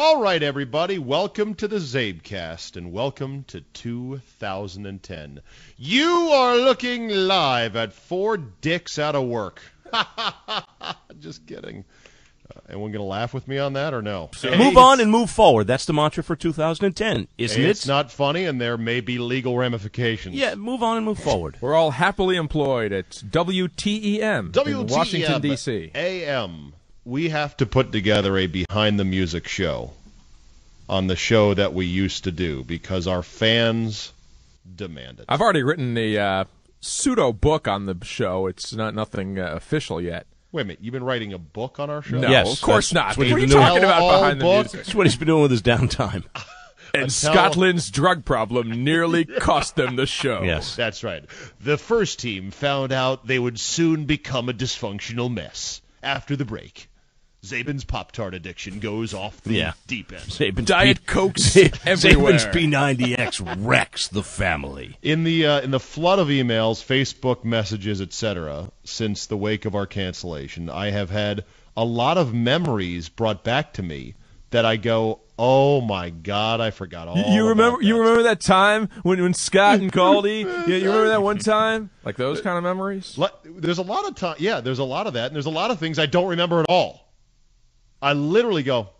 All right, everybody, welcome to the Czabecast, and welcome to 2010. You are looking live at Four Dicks Out of Work. Just kidding. Anyone going to laugh with me on that or no? Move on and move forward. That's the mantra for 2010, isn't it? It's not funny, and there may be legal ramifications. Yeah, move on and move forward. We're all happily employed at WTEM in Washington, D.C. AM. We have to put together a behind the music show on the show that we used to do because our fans demand it. I've already written a pseudo book on the show. It's nothing official yet. Wait a minute, you've been writing a book on our show? No, Yes, of course not. that's What what are you he's been talking doing. about All behind the book? music? That's what he's been doing with his downtime. And Scotland's drug problem nearly cost them the show. Yes. That's right. The first team found out they would soon become a dysfunctional mess. After the break, Zabin's Pop-Tart addiction goes off the deep end. Diet Cokes everywhere. Zabin's P90X wrecks the family. In the flood of emails, Facebook messages, etc., since the wake of our cancellation, I have had a lot of memories brought back to me that I go, oh my God, I forgot all You about remember that time when Scott and Caldy? Yeah, you remember that one time? Like those kind of memories? There's a lot of time. Yeah, there's a lot of that, and there's a lot of things I don't remember at all. I literally go,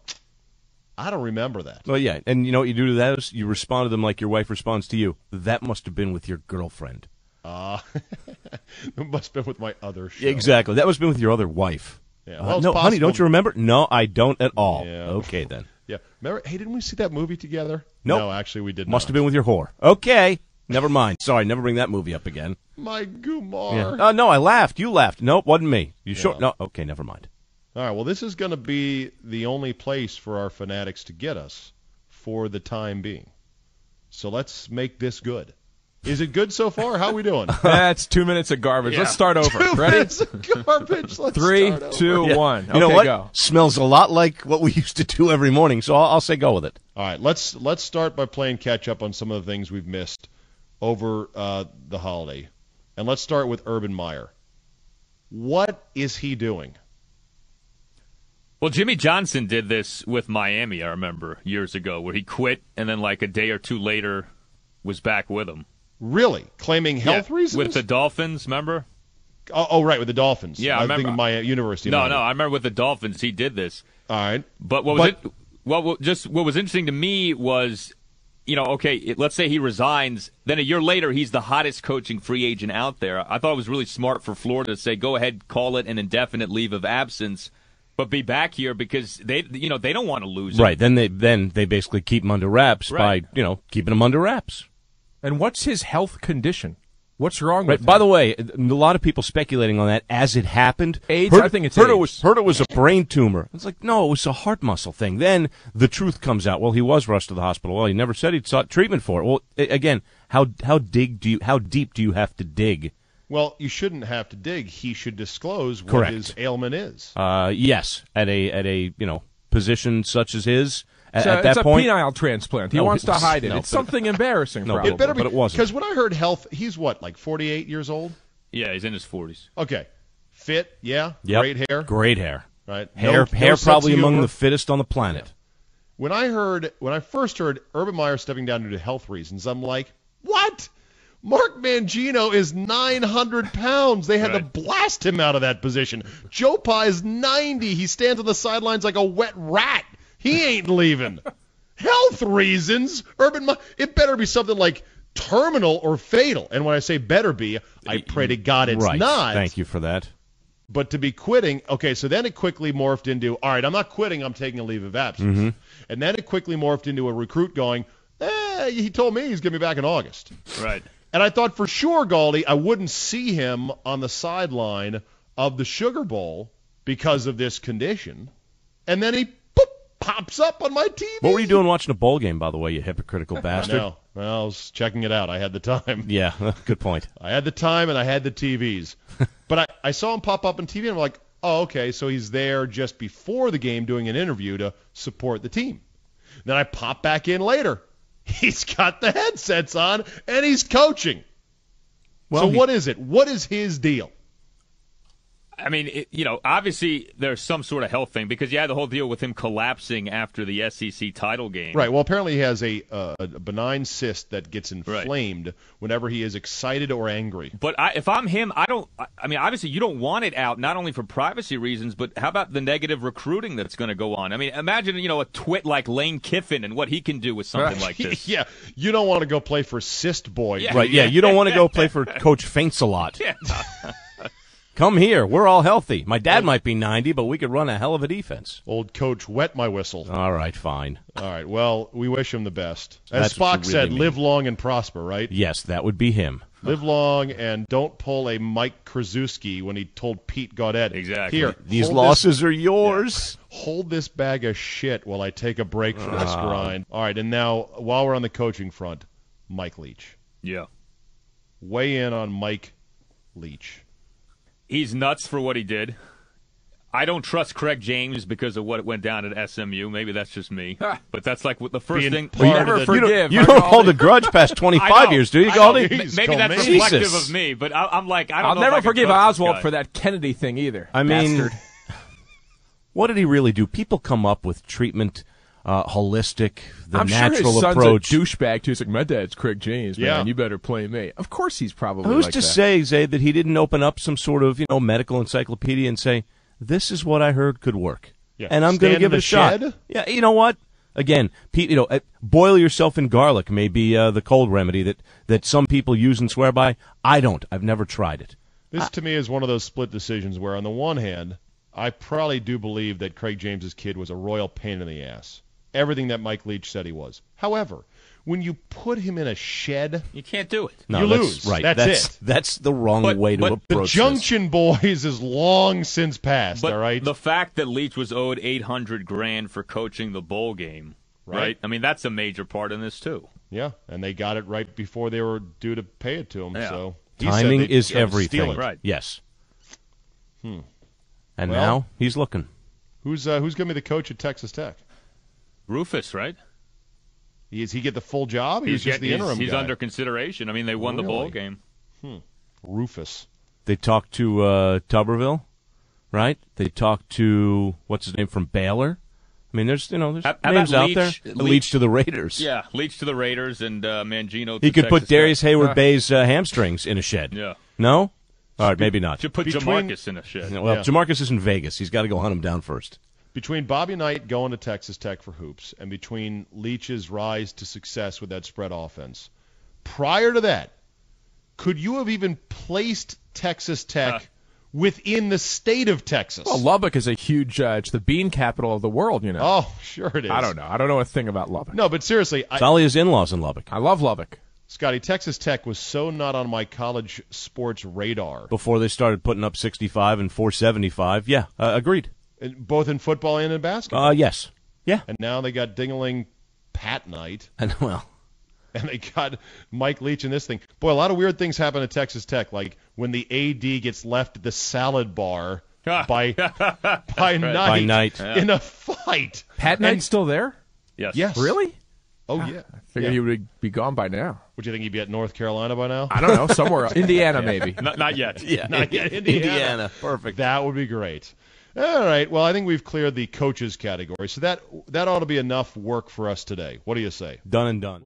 I don't remember that. Well, yeah, and you know what you do to that is you respond to them like your wife responds to you. That must have been with your girlfriend. It must have been with my other show. Exactly. That must have been with your other wife. Yeah, well, it's no, honey, possible. don't you remember? No, I don't at all. Yeah. Okay, then. Yeah. Remember, hey, didn't we see that movie together? Nope. No, actually, we did not. Must have been with your whore. Okay. Never mind. Sorry, never bring that movie up again. My Gumar. Yeah. No, I laughed. You laughed. Nope, wasn't me. You sure? Yeah. No. Okay, never mind. All right, well, this is going to be the only place for our fanatics to get us for the time being. So let's make this good. Is it good so far? How are we doing? That's 2 minutes of garbage. Yeah. Let's start over. 2 Ready? minutes of garbage. Let's 3, start over. 2, 1. You know Okay, what? go. Smells a lot like what we used to do every morning, so I'll say go with it. All right, let's start by playing catch up on some of the things we've missed over the holiday. And let's start with Urban Meyer. What is he doing? Well, Jimmy Johnson did this with Miami, I remember, years ago, where he quit and then like a day or two later was back with them. Really? Claiming health reasons? With the Dolphins, remember? Oh, right, with the Dolphins. Yeah, I remember. think my university. No, I remember with the Dolphins he did this. All right. But what was interesting to me was, okay, let's say he resigns, then a year later he's the hottest coaching free agent out there. I thought it was really smart for Florida to say, go ahead, call it an indefinite leave of absence, but be back here because they don't want to lose him. Right. Then they basically keep him under wraps by keeping him under wraps. And what's his health condition? What's wrong with him? By the way, a lot of people speculating on that as it happened. AIDS? I think it's AIDS. Heard it was a brain tumor. It's like, no, it was a heart muscle thing. Then the truth comes out. Well, he was rushed to the hospital. Well, he never said he'd sought treatment for it. Well, again, how deep do you have to dig? Well, you shouldn't have to dig. He should disclose what Correct. his ailment is. Yes, at a position such as his. At that it's a point, penile transplant. He wants to hide it. It's something embarrassing, probably. It better be, but it wasn't. because when I heard health, he's what, like 48 years old? Yeah, he's in his 40s. Okay. Fit, yeah. Yep. Great hair. Great hair. Right. Hair sense probably of among humor. the fittest on the planet. When I first heard Urban Meyer stepping down due to health reasons, I'm like, what? Mark Mangino is 900 pounds. They had to blast him out of that position. Joe Pye is 90. He stands on the sidelines like a wet rat. He ain't leaving. Health reasons? Urban Meyer, it better be something like terminal or fatal. And when I say better be, I pray to God it's not. Thank you for that. But to be quitting, okay, so then it quickly morphed into, all right, I'm not quitting, I'm taking a leave of absence. Mm-hmm. And then it quickly morphed into a recruit going, he told me he's going to be back in August. Right. And I thought for sure, Galdi, I wouldn't see him on the sideline of the Sugar Bowl because of this condition. And then he pops up on my TV. What were you doing watching a bowl game, by the way, you hypocritical bastard? No, well, I was checking it out. I had the time. Yeah, good point. I had the time and I had the TVs. But I saw him pop up on TV and I'm like, oh, okay, so he's there just before the game doing an interview to support the team. Then I pop back in later. He's got the headsets on and he's coaching. Well, so what is it? What is his deal? I mean, obviously there's some sort of health thing because you had the whole deal with him collapsing after the SEC title game. Right. Well, apparently he has a benign cyst that gets inflamed whenever he is excited or angry. But if I'm him, I mean, obviously you don't want it out, not only for privacy reasons, but how about the negative recruiting that's going to go on? I mean, imagine, a twit like Lane Kiffin and what he can do with something like this. Yeah. You don't want to go play for Cyst Boy. Yeah. Right, yeah. You don't want to go play for Coach Faints-a-Lot. Yeah. Come here. We're all healthy. My dad might be 90, but we could run a hell of a defense. Old Coach Wet My Whistle. All right, fine. All right. Well, we wish him the best. As That's what Spock you said, really mean. live long and prosper, right? Yes, that would be him. Live long and don't pull a Mike Krzyzewski when he told Pete Gaudet. Exactly. Here, These losses are yours. hold this bag of shit while I take a break from this grind. All right, and now, while we're on the coaching front, Mike Leach. Yeah. Weigh in on Mike Leach. He's nuts for what he did. I don't trust Craig James because of what went down at SMU. Maybe that's just me. But that's like the first Being thing. part of the- You don't hold a grudge past 25 years, do you, Galdi? Jeez, Maybe that's Goldman. reflective Jesus. of me, but I'm like, I don't I'll know if I never can forgive trust this Oswald guy. for that Kennedy thing either. I mean, Bastard. what did he really do? People come up with treatment, holistic, the I'm natural sure his approach. son's a douchebag too. He's like, my dad's Craig James, man. Yeah. You better play me. Of course, he's probably Who's like to that. say, Zay, that he didn't open up some sort of medical encyclopedia and say, this is what I heard could work, Yeah. and I'm going to Stand give in it a the shot. shed? Yeah, you know what? Again, Pete, boil yourself in garlic may be the cold remedy that some people use and swear by. I don't. I've never tried it. This, to me, is one of those split decisions where, on the one hand, I probably do believe that Craig James's kid was a royal pain in the ass. Everything that Mike Leach said he was. However, when you put him in a shed, You can't do it. No, You that's lose. Right. That's it. That's the wrong But- way to but approach the this. Junction Boys is long since past, But all right? the fact that Leach was owed $800,000 for coaching the bowl game, right? I mean, that's a major part in this too. Yeah, and they got it right before they were due to pay it to him. Yeah. So he said Timing they is tried to steal everything. it. Right. Yes. And Well- now he's looking. Who's going to be the coach at Texas Tech? Rufus, right? Does he get the full job? Or he's just the interim He's guy? under consideration. I mean, they won the bowl Really? game. Rufus. They talked to Tuberville, right? They talked to what's his name from Baylor. I mean, there's How names about out Leach? there. Leach to the Raiders. Yeah, Leach to the Raiders and Mangino to He could put Texas Darius Tech. Hayward Bay's hamstrings in a shed. Yeah. No? All right, maybe not. Should put Between- Jamarcus in a shed. Well, Yeah. Jamarcus is in Vegas. He's got to go hunt him down first. Between Bobby Knight going to Texas Tech for hoops and between Leach's rise to success with that spread offense, prior to that, could you have even placed Texas Tech within the state of Texas? Well, Lubbock is a huge. It's the bean capital of the world. Oh, sure it is. I don't know. I don't know a thing about Lubbock. No, but seriously, Zalia's in-laws in Lubbock. I love Lubbock. Scotty, Texas Tech was so not on my college sports radar, Before they started putting up 65 and 475. Yeah, agreed. both in football and in basketball. Yes. Yeah. And now they got Dingaling Pat Knight, And well, and they got Mike Leach in this thing. Boy, a lot of weird things happen at Texas Tech, like when the AD gets left at the salad bar by Knight. in a fight. Pat Knight's still there? Yes. Yes. Really? Oh, yeah. Figured he would be gone by now. Would you think he'd be at North Carolina by now? I don't know. Somewhere else. Indiana, maybe. Not yet. yeah, Not yet. Indiana. Perfect. That would be great. All right. Well, I think we've cleared the coaches category, so that ought to be enough work for us today. What do you say? Done and done.